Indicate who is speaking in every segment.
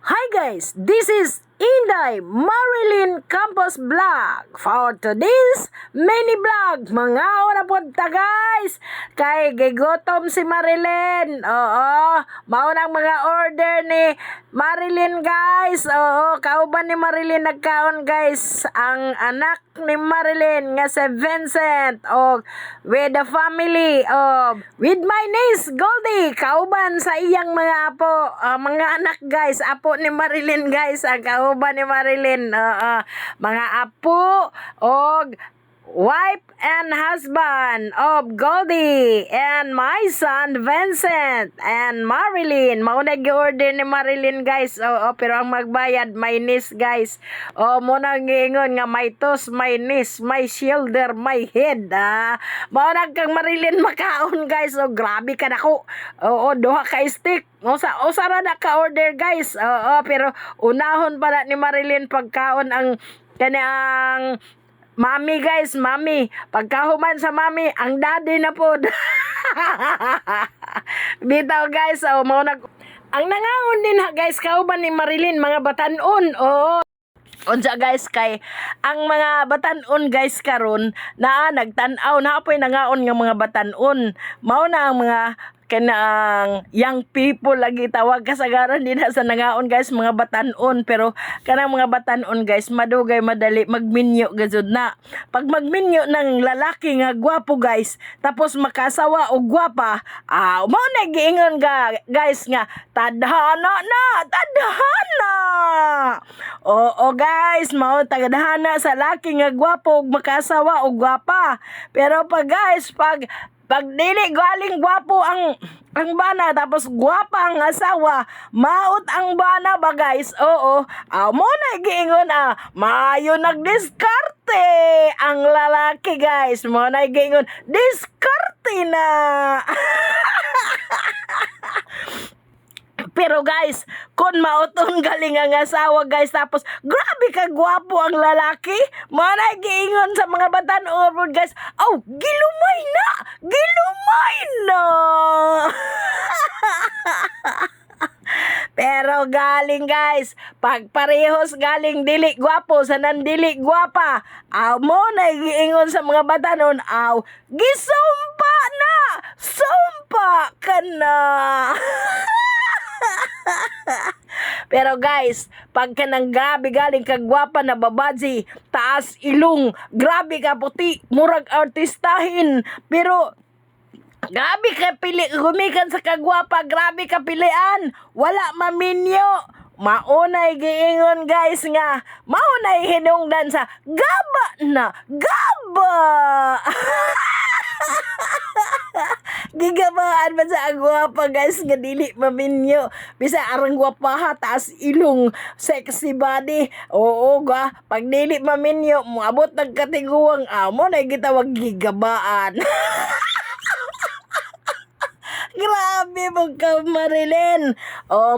Speaker 1: Hi guys, this is Inday Marilyn Campos Vlog. For today's mini vlog, mga una punta guys, kay gigotom si Marilyn. Oo, maunang mga order ni Marilyn guys. Oo, kauban ni Marilyn nagkaon guys. Ang anak ni Marilyn nga si Vincent. O, with the family. O, with my niece Goldie. Kauban sa iyang mga apo. Mga anak guys. Apo ni Marilyn guys. Ang kauban ni Marilyn. Mga apo. O, wife and husband of Goldie and my son Vincent and Marilyn. Mauna gi-order ni Marilyn guys. Pero ang magbayad my niece guys. Muna giingon nga may toast, my niece, my shoulder, my head. Mauna kang Marilyn makaon guys. Grabe ka nako. Duha ka stick. Usa ra na ka order guys. Pero unahon pala ni Marilyn pagkaon ang kanang Mami guys, mami. Pagkahuman sa mami, ang daddy na po. Dito guys, ang nangangon din ha guys, kauban ni Marilyn, mga batanon. Unsa guys kay ang mga batanon guys karon na nagtan-aw na apoy nangaon nga mga batanon. Mao na ang mga kanang young people lagi tawag kasagaran din sa nangaon guys mga batanon, pero kanang mga batanon guys madugay madali magminyo gazud na. Pag magminyo ng lalaki nga gwapo guys tapos makasawa og gwapa, mao na giingon guys nga tadhana na, tadhana. Oo guys, mao tadhana sa laki nga gwapo ug makasawa og gwapa. Pero pag guys, pag dili galing gwapo ang bana tapos gwapa ang asawa, maot ang bana ba guys? Mo na giingon maayo nagdiskarte ang lalaki guys. Mo na giingon diskarte na. Pero guys, kung mauton galing ang asawa guys, tapos grabe ka gwapo ang lalaki, manay giingon sa mga batan-on guys, gilumay na! Gilumay na! Pero galing guys, pag parehos galing dili gwapo sa nandili gwapa, mo na giingon sa mga batanon, gisumpa na! Sumpa ka na! Pero guys, pagka nang gabi galing kagwapa na babaji, taas ilong, grabe ka puti, murag artistahin, pero grabe ka pili, gumikan sa kagwapa, grabe ka pilian, wala maminyo. Maunay giingon guys nga, maunay hinungdan sa gaba na, gaba! Gigabaan man sa agwapa guys nga dili maminyo, bisa arang gwapa ha taas ilong, sexy body. Pag dili maminyo moabot ng katiguang mo na gitawag gigabaan. Grabe mo ka Marilyn.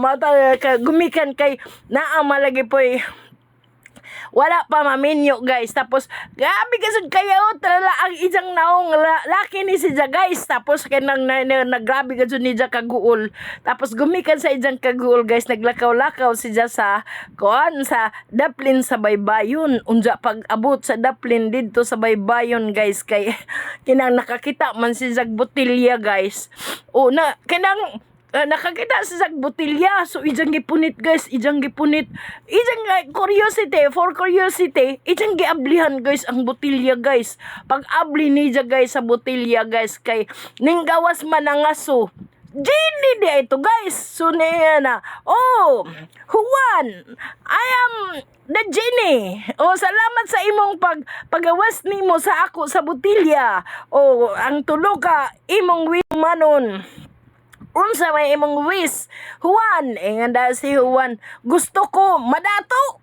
Speaker 1: Mata ka gumikan kay naa malagi poy wala pa maminyo guys. Tapos grabe kasud kayo tala ang isang naong laki ni siya guys. Tapos kanang nagrabe kasud ni siya kaguol. Tapos gumikan sa isang kaguol guys, naglakaw-lakaw siya sa sa daplin sa baybayon. Unja pag abot sa daplin didto sa baybayon guys, kay kinang nakakita man si Zag Botilya guys. Nakakita sa botilya. So, ijang gipunit guys. Ijang curiosity. Ijang giablihan guys ang botilya guys. Pag abli niya guys sa botilya guys, kay ninggawas manangaso. Genie di ito guys. So, niya na. Juan, I am the genie. Salamat sa imong pagawas nimo sa ako sa botilya. Ang tulo ka imong wimanon. Unsa may imong wish, Juan? Nganda si Juan, gusto ko madato.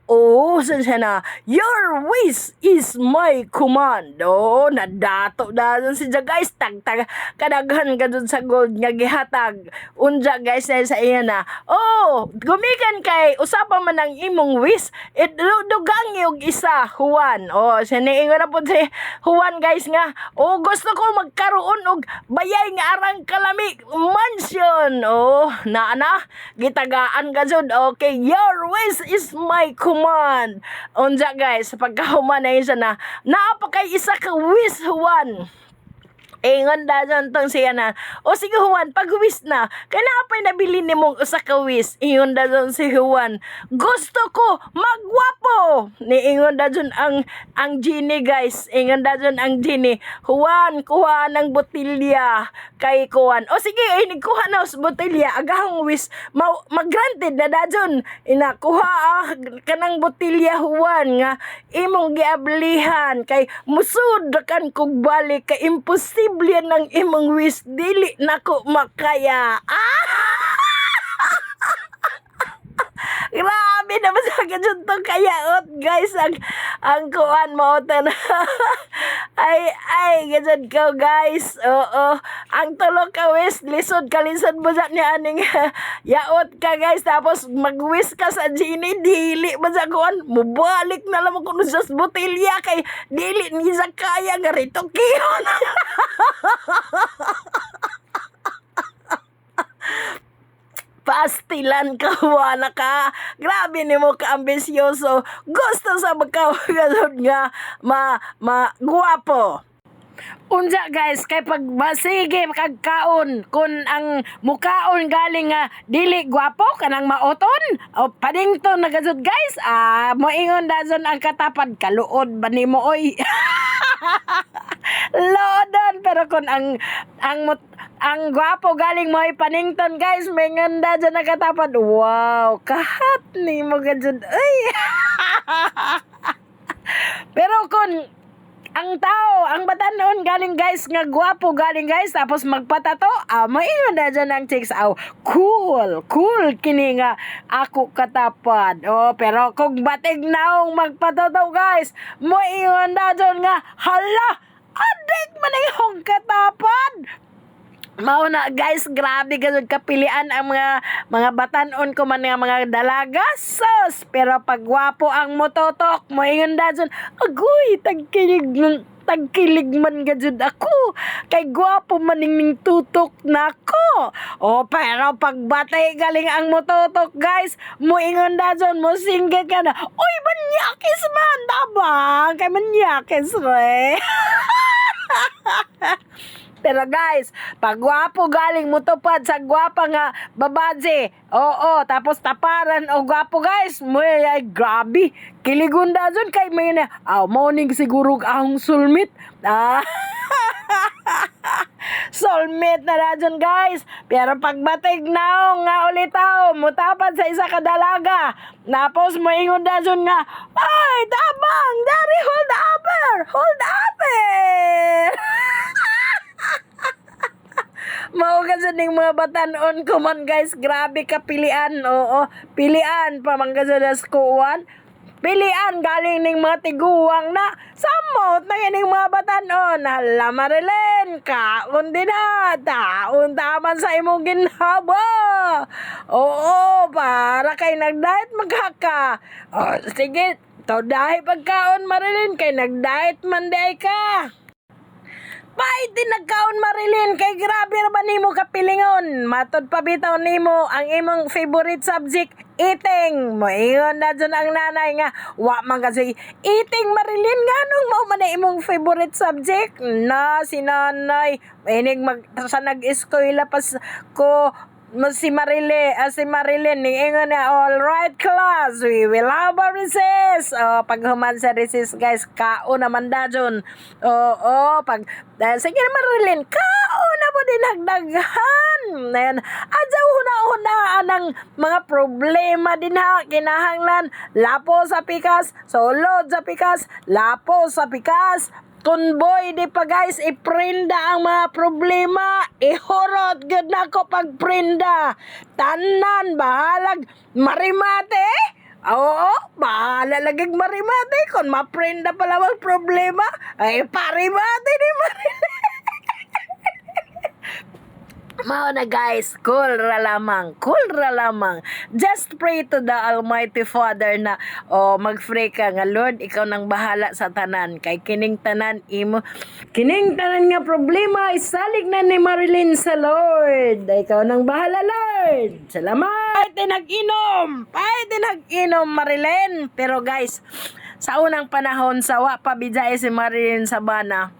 Speaker 1: Siya na, your wish is my command. Nadato na si guys, tag kadaghan ka dun sa gold nga gihatag. Unja guys na sa iya na, gumikan kay usapa man ang imong wish, dugang yung isa, Juan. Siya niingon na po si Juan guys nga, gusto ko magkaroon og bayay nga arang kalami mansion ambisyon. Oh, gitagaan ka jud. Okay, your wish is my command. Unja guys, pagkahuman na siya na naapakay isa ka wish Juan. Ingon da dyan tong siya na, o sige Juan, pag-wish na, kanapay nabili ni mong usa ka wish. Ingon da dyan si Juan, gusto ko magwapo. Ni ingon da dyan ang genie guys. Ingon da dyan ang genie, Juan, kuha ng botilya kay Juan. O sige, kuha na us botilya, agahang wish, mag-granted na da dyan. Kuha kanang botilya Juan, nga imong giablihan, kay musud kan kog balik, kay imposible ng imong wish, dili nako makaya. Grabe naman sa ganyan itong kayaot guys, ang kuhan mo na. ay ganyan ka guys. Oo, ang tulog ka wish, lisod mo sa niya aning yaot ka guys, tapos mag-wish ka sa genie, dili ba sa kuhan, mubalik na lang kung sa botilya, kay dili ni sa kaya nga rito kiyon. Pastilan ka, wala ka. Grabe ni mo ka ambisyoso. Gusto sa magkawagalod nga guwapo. Unja guys, kay pag masige makagkaon kun ang mukaon galing nga dili gwapo kanang maoton o padington nagazud guys, moingon dazon ang katapad kaluod ba nimo oy. Lodon, pero kun ang gwapo galing mo ay panington guys, may nganda dyan nakatapat. Wow, kahat ni mo gadyan. Ay. Pero kun ang tao, ang batanon galing guys, nga gwapo galing guys, tapos magpatato, maingon na dyan ang chicks, cool kini nga ako katapad. Pero kung batig naong magpatato guys, maingon na dyan nga, hala, adik man yung katapad. Mauna guys, grabe ganun kapilian ang mga batanon ko man nga mga dalaga. Sus! Pero pag gwapo ang mototok, moingon da dyan, agoy, tagkilig man gajud ako. Kay gwapo maningning tutok na ako. Pero pag batay galing ang mototok guys, moingon da dyan, mo singgit ka na, oy, manyakis man, tabang, kay manyakis re. Pero guys, pag gwapo galing mo tupad sa gwapa nga babaje, tapos taparan o gwapo guys, ay grabe, kiligunda dyan kay may na, morning siguro ahong sulmit. Soulmate na dyan guys. Pero pagbatig na nga ulit mutapad sa isa kadalaga, tapos moingon na dyan nga, ay tabang, dari hold upper. Mauga sa ning mga batanon ko man guys, grabe ka pilian. Pilian pa man sa daskuan. Pilian galing ning mga tiguang na samot na ning mga batanon. Hala Marilyn, kaon din taon taman sa imong ginhaba. Para kay nag-diet maghaka. Sige, to dahi pagkaon Marilyn, kay nag-diet man day ka. Pay tinagkaon Marilyn, kay grabe ra ba nimo kapilingon? Matod pa bitaw nimo ang imong favorite subject, eating. Moingon na dyan ang nanay nga, wa man kasi eating Marilyn, nganong mao man imong favorite subject? Si nanay inig sa nag-eskwela pas ko si Marilyn niingon na, all right class, we will have a recess. Pag human sa recess guys, kaon naman dajon. Sige na Marilyn, kaon na mo din hagdaghan. Adyaw huna-hunaan ng mga problema din kinahanglan. Lapo sa pikas, sulod sa pikas, lapo sa pikas. Kunboy di pa guys, iprinda ang mga problema, ihorot gud nako pagprinda. Tanan bahalag marimate. Bahala lagig marimate kon maprinda pala ang problema. Ay parimate ni Marilyn. Mao na guys, cool ra lamang, cool ra lamang. Just pray to the Almighty Father na mag-pray ka nga Lord, ikaw nang bahala sa tanan. Kay kining tanan nga problema isalig na ni Marilyn sa Lord. Ikaw nang bahala Lord. Salamat. Pwede nag-inom Marilyn. Pero guys, sa unang panahon sawa pa bidya si Marilyn sa bana.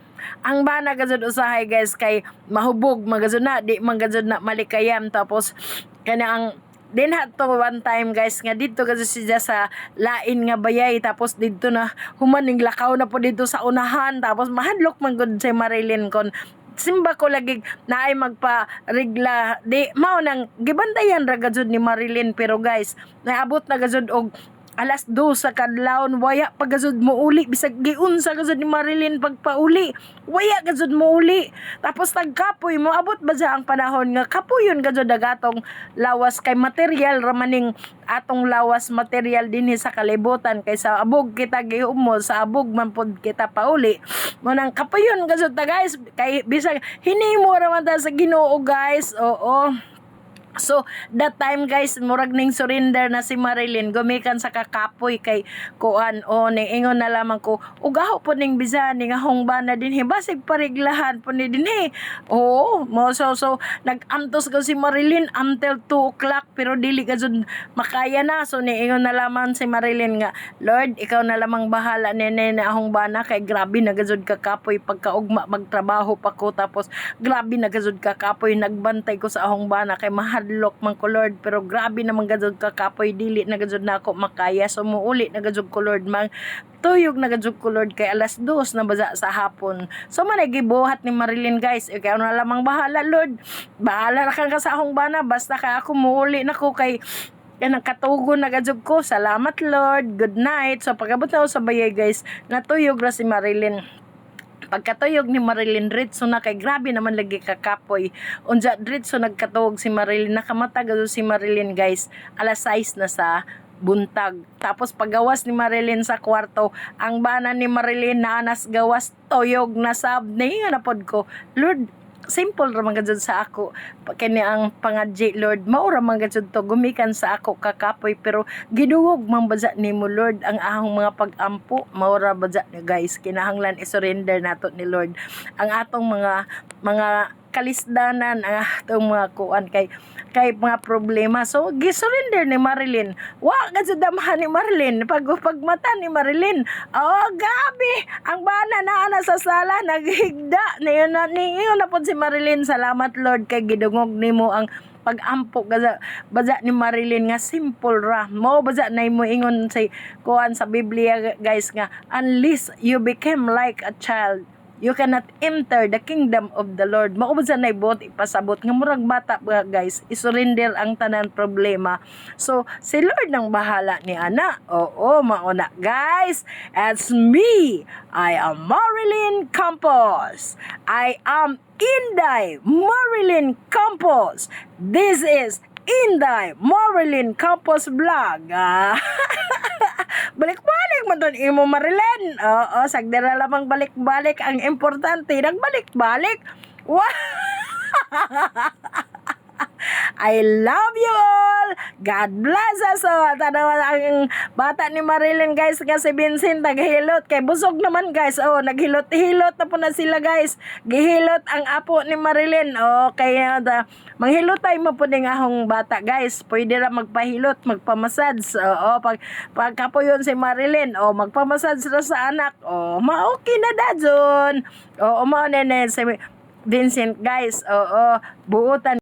Speaker 1: Ang bana gazud usahay guys kay mahubog magazud na di magazud na malikayam tapos kana ang din to one time guys nga dito gazud siya sa lain nga bayay tapos dito na humaning lakaw na po dito sa unahan tapos mahadlok man gud si Marilyn kon simba ko lagi naay magpa-regla di mao nang gibantayan ra gazud ni Marilyn pero guys naabot na gazud og alas 2 sa kadlawon waya pagazud mo uli bisag giunsa gazud ni Marilyn pagpauli waya gazud mo uli tapos tagkapoy mo abot ba ang panahon nga kapuyon gazud dagatong lawas kay material ramaning atong lawas material dinhi sa kalibutan kay sa abog kita gihumo sa abog man pod kita pauli mo nang kapuyon gazud ta guys kay bisag hinimo ra man ta sa Ginoo guys oo. So, that time guys, murag ning surrender na si Marilyn, gumikan sa kakapoy kay kuan o niingon na lamang ko, ugaho po ning bisan ning ahong bana dinhi, basig pariglahan po ni dinhi. Oo, mo so nagantos ko si Marilyn until 2 o'clock pero dili gazud makaya na. So niingon na lamang si Marilyn nga, Lord, ikaw na lamang bahala nene na ahong bana kay grabe na gazud kakapoy pagkaugma magtrabaho pa ko tapos grabe na gazud kakapoy nagbantay ko sa ahong bana kay hadlok man ko Lord pero grabe naman gazud ka kapoy dili na gazud na ako makaya so muuli na gazud ko Lord mang tuyog na gazud ko Lord kay alas 2 na baza sa hapon so managibuhat ni Marilyn guys ikaw na lamang bahala Lord bahala ra ka sa akong bana basta ka ako muuli na ko kay nakatugo na gazud ko salamat Lord good night so pagabot na sa bayay guys natuyog ra si Marilyn pagkatuyog ni Marilyn Ritso na kay grabe naman lagi kakapoy unja Ritso nagkatuog si Marilyn nakamata gazud si Marilyn guys alas 6 na sa buntag tapos paggawas ni Marilyn sa kwarto ang bana ni Marilyn naanas gawas tuyog na sab niingon na pod ko Lord simple ra man gazud sa ako kini ang pangadji Lord mao ra man gazud to gumikan sa ako kakapoy pero giduwog man baza nimo Lord ang ahong mga pag-ampo mao ra baza guys kinahanglan i-surrender nato ni Lord ang atong mga kalisdanan ang atong mga kuan kay mga problema so gisurrender ni Marilyn wa gazud damahan ni Marilyn pagmata ni Marilyn gabi ang bana naa na sa sala naghigda niyon na pod si Marilyn salamat Lord kay gidungog nimo ang pag-ampo baza ni Marilyn nga simple ra mo baza na mo ingon sa kuan sa Biblia guys nga unless you became like a child you cannot enter the kingdom of the Lord. Maubod sa naibot, ipasabot. Nga murag bata ba guys, isurrender ang tanan problema. So, si Lord nang bahala ni Ana. Oo, mauna. Guys, it's me. I am Marilyn Campos. I am Inday Marilyn Campos. This is Inday Marilyn Campos Vlog. Balik-balik man doon imo Marilyn. Oo, sagdira lamang balik-balik. Ang importante, nagbalik-balik. Wow! I love you all. God bless us all. Tanawa ang bata ni Marilyn guys kasi Vincent naghilot kay busog naman guys. Oh, naghilot-hilot na po na sila guys. Gihilot ang apo ni Marilyn. Oh, kaya manghilotay mo po ding ahong bata guys. Pwede ra magpahilot, magpamassage. Oo, pagkapuyon si Marilyn, magpamassage ra sa anak. Okay na dadyon. Oo, mo nene si Vincent guys. Oo, buutan